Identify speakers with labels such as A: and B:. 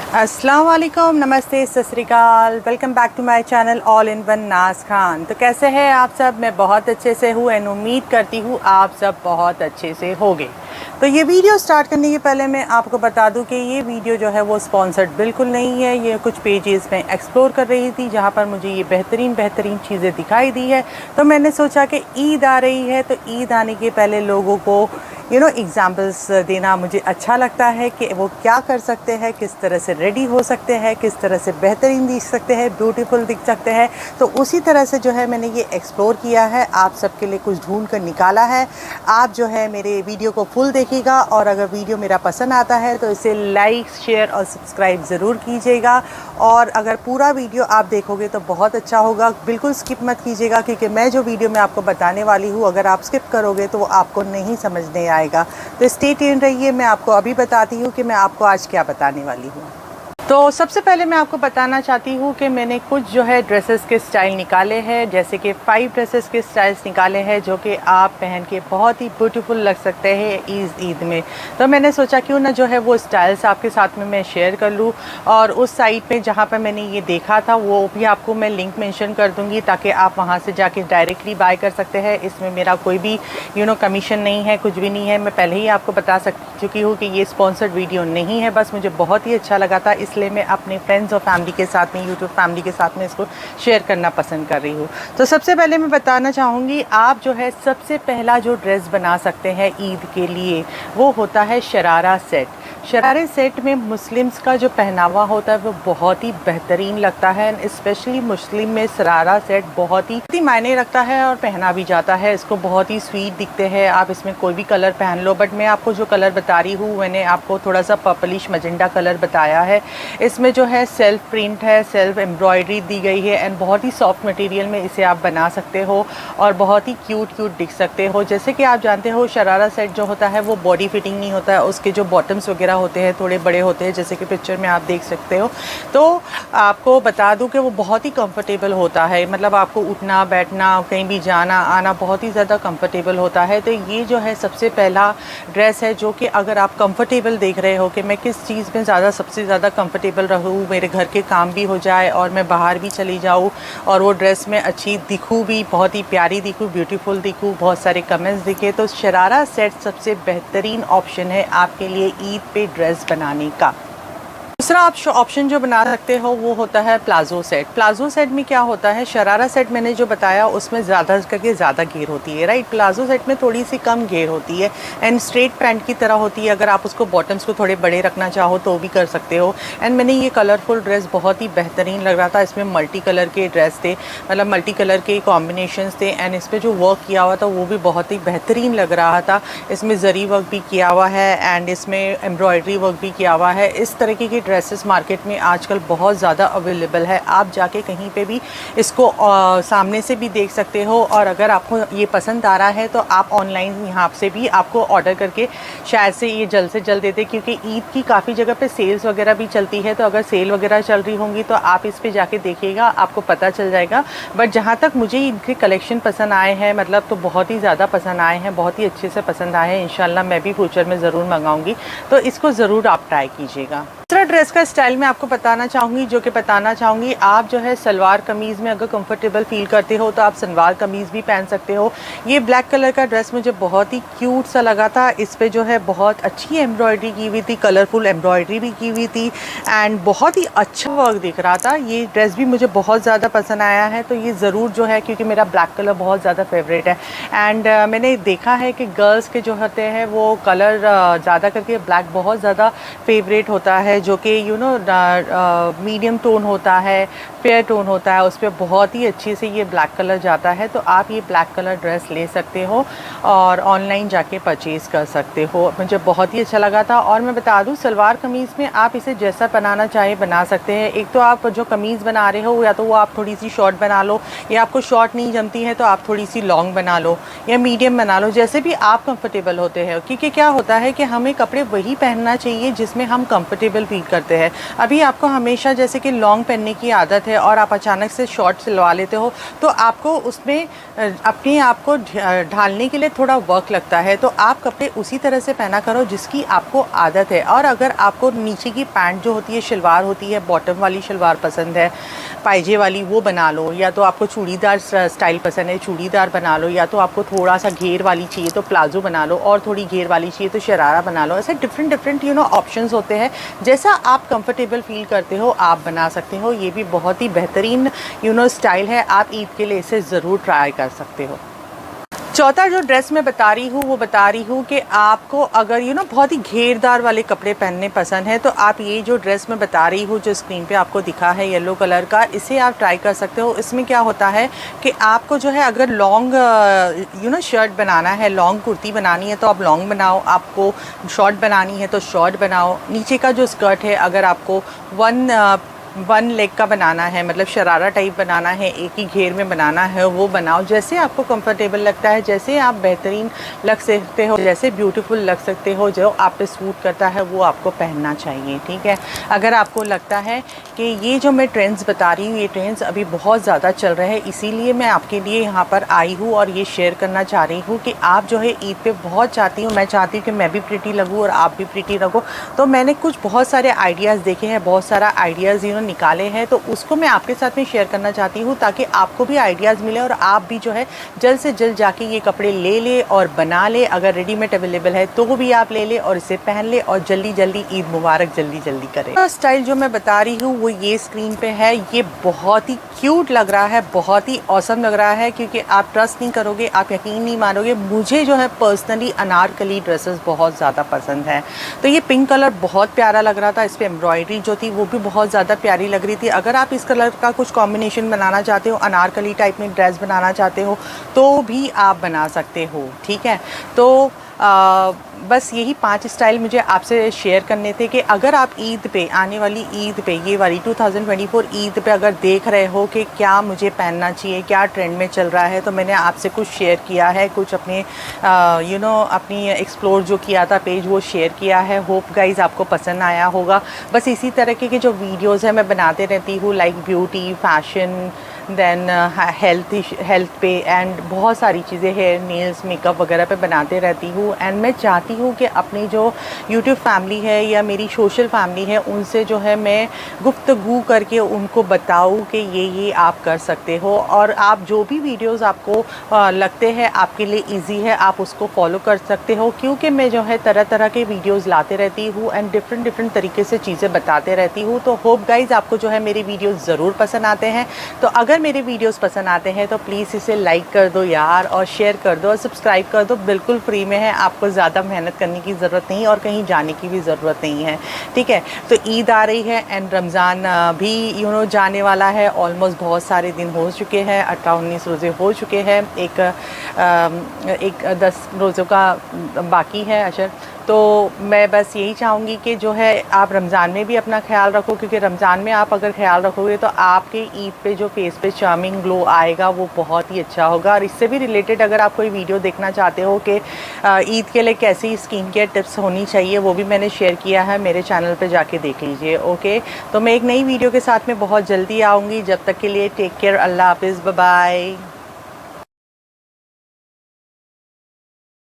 A: अस्सलाम वालेकुम, नमस्ते, सत श्री अकाल। Welcome back to my channel all in one Naaz Khan. तो कैसे हैं आप सब? मैं बहुत अच्छे से हूँ एंड उम्मीद करती हूँ आप सब बहुत अच्छे से होंगे। तो ये वीडियो स्टार्ट करने के पहले मैं आपको बता दूं कि ये वीडियो जो है वो स्पॉन्सर्ड बिल्कुल नहीं है। ये कुछ पेजेस में एक्सप्लोर कर रही थी जहाँ पर मुझे ये बेहतरीन चीज़ें दिखाई दी है। तो मैंने सोचा कि ईद आ रही है, तो ईद आने के पहले लोगों को एग्जाम्पल्स देना मुझे अच्छा लगता है कि वो क्या कर सकते हैं, किस तरह से रेडी हो सकते हैं, किस तरह से बेहतरीन दिख सकते हैं, ब्यूटीफुल दिख सकते हैं। तो उसी तरह से जो है मैंने ये एक्सप्लोर किया है, आप सबके लिए कुछ ढूंढ कर निकाला है। आप जो है मेरे वीडियो को फुल देखिएगा और अगर वीडियो मेरा पसंद आता है तो इसे लाइक, शेयर और सब्सक्राइब ज़रूर कीजिएगा। और अगर पूरा वीडियो आप देखोगे तो बहुत अच्छा होगा। बिल्कुल स्किप मत कीजिएगा, क्योंकि मैं जो वीडियो में आपको बताने वाली हूँ अगर आप स्किप करोगे तो वो आपको नहीं समझने आएगा। तो स्टे ट्यून्ड रहिए। मैं आपको अभी बताती हूँ कि मैं आपको आज क्या बताने वाली हूँ। तो सबसे पहले मैं आपको बताना चाहती हूँ कि मैंने कुछ जो है ड्रेसेस के स्टाइल निकाले हैं, जैसे कि 5 ड्रेसेस के स्टाइल्स निकाले हैं जो कि आप पहन के बहुत ही ब्यूटीफुल लग सकते हैं ईद में। तो मैंने सोचा क्यों ना जो है वो स्टाइल्स आपके साथ में मैं शेयर कर लूँ। और उस साइट पे जहाँ पर मैंने ये देखा था वो भी आपको मैं लिंक मेंशन कर दूँगी ताकि आप वहाँ से जाके डायरेक्टली बाय कर सकते हैं। इसमें मेरा कोई भी कमीशन नहीं है, कुछ भी नहीं है। मैं पहले ही आपको बता चुकी हूँ कि ये स्पॉन्सर्ड वीडियो नहीं है, बस मुझे बहुत ही अच्छा लगा था इसलिए मैं अपने फ्रेंड्स और फैमिली के साथ में, यूट्यूब फैमिली के साथ में इसको शेयर करना पसंद कर रही हूँ। तो सबसे पहले मैं बताना चाहूँगी, आप जो है सबसे पहला जो ड्रेस बना सकते हैं ईद के लिए वो होता है शरारा सेट। शरारे सेट में मुस्लिम्स का जो पहनावा होता है वो बहुत ही बेहतरीन लगता है। स्पेशली मुस्लिम में शरारा सेट बहुत ही मायने रखता है और पहना भी जाता है। इसको बहुत ही स्वीट दिखते हैं। आप इसमें कोई भी कलर पहन लो, बट मैं आपको जो कलर बता रही हूँ मैंने आपको थोड़ा सा पर्पलिश मजेंडा कलर बताया है। इसमें जो है सेल्फ प्रिंट है, सेल्फ एम्ब्रॉयडरी दी गई है एंड बहुत ही सॉफ्ट मटेरियल में इसे आप बना सकते हो और बहुत ही क्यूट दिख सकते हो। जैसे कि आप जानते हो शरारा सेट जो होता है वो बॉडी फिटिंग नहीं होता है, उसके जो बॉटम्स वगैरह होते हैं थोड़े बड़े होते हैं, जैसे कि पिक्चर में आप देख सकते हो। तो आपको बता दूं कि वो बहुत ही कंफर्टेबल होता है, मतलब आपको उठना बैठना कहीं भी जाना आना बहुत ही ज़्यादा कंफर्टेबल होता है। तो ये जो है सबसे पहला ड्रेस है जो कि अगर आप कंफर्टेबल देख रहे हो कि मैं किस चीज़ में सबसे ज़्यादा कंफर्टेबल रहूँ, मेरे घर के काम भी हो जाए और मैं बाहर भी चली जाऊँ और वो ड्रेस में अच्छी दिखूँ भी, बहुत ही प्यारी दिखूँ, ब्यूटीफुल दिखूँ, बहुत सारे कमेंट्स दिखे, तो शरारा सेट सबसे बेहतरीन ऑप्शन है आपके लिए ईद पे ड्रेस बनाने का। दूसरा आप ऑप्शन जो बना सकते हो वो होता है प्लाज़ो सेट। प्लाज़ो सेट में क्या होता है, शरारा सेट मैंने जो बताया उसमें ज़्यादा करके ज़्यादा घेर होती है, राइट। प्लाज़ो सेट में थोड़ी सी कम घेर होती है एंड स्ट्रेट पैंट की तरह होती है। अगर आप उसको बॉटम्स को थोड़े बड़े रखना चाहो तो भी कर सकते हो। एंड मैंने ये कलरफुल ड्रेस बहुत ही बेहतरीन लग रहा था। इसमें मल्टी कलर के ड्रेस थे, मतलब मल्टी कलर के कॉम्बिनेशंस थे एंड इस पर जो वर्क किया हुआ था वो भी बहुत ही बेहतरीन लग रहा था। इसमें जरी वर्क भी किया हुआ है एंड इसमें एम्ब्रॉयडरी वर्क भी किया हुआ है। इस तरीके की ड्रेसेस मार्केट में आजकल बहुत ज़्यादा अवेलेबल है। आप जाके कहीं पे भी इसको सामने से भी देख सकते हो और अगर आपको ये पसंद आ रहा है तो आप ऑनलाइन यहाँ से भी आपको ऑर्डर करके शायद से ये जल्द से जल्द देते, क्योंकि ईद की काफ़ी जगह पे सेल्स वगैरह भी चलती है। तो अगर सेल वगैरह चल रही होंगी तो आप इस पे जाके देखिएगा, आपको पता चल जाएगा। बट जहाँ तक मुझे इनके कलेक्शन पसंद आए हैं, मतलब तो बहुत ही ज़्यादा पसंद आए हैं, बहुत ही अच्छे से पसंद आए हैं। इंशाल्लाह मैं भी फ्यूचर में ज़रूर मंगाऊँगी, तो इसको ज़रूर आप ट्राई कीजिएगा। दूसरा ड्रेस का स्टाइल मैं आपको बताना चाहूँगी, आप जो है सलवार कमीज़ में अगर कंफर्टेबल फील करते हो तो आप सलवार कमीज़ भी पहन सकते हो। ये ब्लैक कलर का ड्रेस मुझे बहुत ही क्यूट सा लगा था। इस पे जो है बहुत अच्छी एम्ब्रॉयडरी की हुई थी, कलरफुल एम्ब्रॉयडरी भी की हुई थी एंड बहुत ही अच्छा वर्क दिख रहा था। ये ड्रेस भी मुझे बहुत ज़्यादा पसंद आया है, तो ये ज़रूर जो है, क्योंकि मेरा ब्लैक कलर बहुत ज़्यादा फेवरेट है एंड मैंने देखा है कि गर्ल्स के जो होते हैं वो कलर ज़्यादा करके ब्लैक बहुत ज़्यादा फेवरेट होता है, जो कि मीडियम टोन होता है, फेयर टोन होता है, उस पर बहुत ही अच्छे से ये ब्लैक कलर जाता है। तो आप ये ब्लैक कलर ड्रेस ले सकते हो और ऑनलाइन जाके परचेज़ कर सकते हो। मुझे बहुत ही अच्छा लगा था। और मैं बता दूं, सलवार कमीज़ में आप इसे जैसा बनाना चाहे बना सकते हैं। एक तो आप जो कमीज़ बना रहे हो या तो वो आप थोड़ी सी शॉर्ट बना लो, या आपको शॉर्ट नहीं जमती है तो आप थोड़ी सी लॉन्ग बना लो या मीडियम बना लो, जैसे भी आप कंफर्टेबल होते हैं। क्योंकि क्या होता है कि हमें कपड़े वही पहनना चाहिए जिसमें हम कंफर्टेबल फील करते हैं। अभी आपको हमेशा जैसे कि लॉन्ग पहनने की आदत है और आप अचानक से शॉर्ट सिलवा लेते हो, तो आपको उसमें अपने आप को ढालने के लिए थोड़ा वर्क लगता है। तो आप कपड़े उसी तरह से पहना करो जिसकी आपको आदत है। और अगर आपको नीचे की पैंट जो होती है, शलवार होती है, बॉटम वाली शलवार पसंद है, पायजे वाली, वो बना लो। या तो आपको चूड़ीदार स्टाइल पसंद है, चूड़ीदार बना लो। या तो आपको थोड़ा सा घेर वाली चाहिए तो प्लाजो बना लो, और थोड़ी घेर वाली चाहिए तो शरारा बना लो। ऐसे डिफरेंट ऑप्शंस होते हैं। जैसा आप कंफर्टेबल फील करते हो आप बना सकते हो। ये भी बहुत ही बेहतरीन स्टाइल है। आप ईद के लिए इसे ज़रूर ट्राई कर सकते हो। चौथा जो ड्रेस मैं बता रही हूँ वो बता रही हूँ कि आपको अगर बहुत ही घेरदार वाले कपड़े पहनने पसंद है, तो आप ये जो ड्रेस मैं बता रही हूँ जो स्क्रीन पे आपको दिखा है येलो कलर का, इसे आप ट्राई कर सकते हो। इसमें क्या होता है कि आपको जो है अगर लॉन्ग शर्ट बनाना है, लॉन्ग कुर्ती बनानी है तो आप लॉन्ग बनाओ, आपको शॉर्ट बनानी है तो शॉर्ट बनाओ। नीचे का जो स्कर्ट है अगर आपको वन लेग का बनाना है, मतलब शरारा टाइप बनाना है, एक ही घेर में बनाना है, वो बनाओ। जैसे आपको कंफर्टेबल लगता है, जैसे आप बेहतरीन लग सकते हो, जैसे ब्यूटीफुल लग सकते हो, जो आप पे सूट करता है वो आपको पहनना चाहिए। ठीक है, अगर आपको लगता है कि ये जो मैं ट्रेंड्स बता रही हूँ ये ट्रेंड्स अभी बहुत ज़्यादा चल रहे हैं, इसीलिए मैं आपके लिए यहाँ पर आई हूँ और ये शेयर करना चाह रही हूँ कि आप जो है ईद पे बहुत चाहती हूँ, मैं चाहती हूँ कि मैं भी प्रिटी लगूँ और आप भी प्रिटी लगो। तो मैंने कुछ बहुत सारे आइडियाज़ देखे हैं, बहुत सारा आइडियाज़ निकाले हैं, तो उसको मैं आपके साथ में शेयर करना चाहती हूँ ताकि आपको भी आइडियाज़ मिले और आप भी जो है जल्द से जल्द जाके ये कपड़े ले ले और बना ले। अगर रेडीमेड अवेलेबल है तो भी आप ले ले और इसे पहन ले और जल्दी जल्दी ईद मुबारक जल्दी जल्दी करें। तो स्टाइल जो मैं बता रही हूँ वो ये स्क्रीन पे है। ये बहुत ही क्यूट लग रहा है, बहुत ही ऑसम लग रहा है, क्योंकि आप ट्रस्ट नहीं करोगे, आप यकीन नहीं मानोगे, मुझे जो है पर्सनली अनारकली ड्रेसेस बहुत ज़्यादा पसंद है। तो ये पिंक कलर बहुत प्यारा लग रहा था, इस पर एम्ब्रॉयडरी जो थी वो भी बहुत ज़्यादा प्यारी लग रही थी। अगर आप इस कलर का कुछ कॉम्बिनेशन बनाना चाहते हो, अनारकली टाइप में ड्रेस बनाना चाहते हो तो भी आप बना सकते हो। ठीक है, तो बस यही 5 स्टाइल मुझे आपसे शेयर करने थे कि अगर आप ईद पे, आने वाली ईद पे, ये वाली 2024 ईद पे अगर देख रहे हो कि क्या मुझे पहनना चाहिए, क्या ट्रेंड में चल रहा है, तो मैंने आपसे कुछ शेयर किया है, कुछ अपने अपनी एक्सप्लोर जो किया था पेज वो शेयर किया है। होप गाइज आपको पसंद आया होगा। बस इसी तरह के जो वीडियोज़ है मैं बनाते रहती हूँ, like beauty, fashion, then health पे एंड बहुत सारी चीज़ें, हेयर, नेल्स, मेकअप वगैरह पे बनाते रहती हूँ। एंड मैं चाहती हूँ कि अपनी जो यूट्यूब फैमिली है या मेरी सोशल फैमिली है उनसे जो है मैं गुफ्तगू करके उनको बताऊँ कि ये आप कर सकते हो, और आप जो भी वीडियोस आपको लगते हैं आपके लिए इजी है आप उसको फॉलो कर सकते हो, क्योंकि मैं जो है तरह तरह के वीडियोस लाते रहती हूँ एंड डिफरेंट तरीके से चीज़ें बताते रहती हूँ। तो होप गाइज आपको जो है मेरे वीडियोज़ ज़रूर पसंद आते हैं। तो अगर मेरे वीडियोस पसंद आते हैं तो प्लीज़ इसे लाइक कर दो यार, और शेयर कर दो और सब्सक्राइब कर दो। बिल्कुल फ्री में है, आपको ज़्यादा मेहनत करने की ज़रूरत नहीं और कहीं जाने की भी ज़रूरत नहीं है। ठीक है, तो ईद आ रही है एंड रमज़ान भी जाने वाला है। ऑलमोस्ट बहुत सारे दिन हो चुके हैं, 18-19 रोज़े हो चुके हैं, एक 10 रोज़ों का बाकी है अशर। तो मैं बस यही चाहूँगी कि जो है आप रमज़ान में भी अपना ख्याल रखो, क्योंकि रमज़ान में आप अगर ख्याल रखोगे तो आपके ईद पे जो फेस पे चार्मिंग ग्लो आएगा वो बहुत ही अच्छा होगा। और इससे भी रिलेटेड अगर आप कोई वीडियो देखना चाहते हो कि ईद के लिए कैसी स्किन केयर टिप्स होनी चाहिए, वो भी मैंने शेयर किया है, मेरे चैनल पे जाके देख लीजिए। ओके, तो मैं एक नई वीडियो के साथ में बहुत जल्दी आऊँगी। जब तक के लिए टेक केयर, अल्लाह हाफिज़, बाय बाय।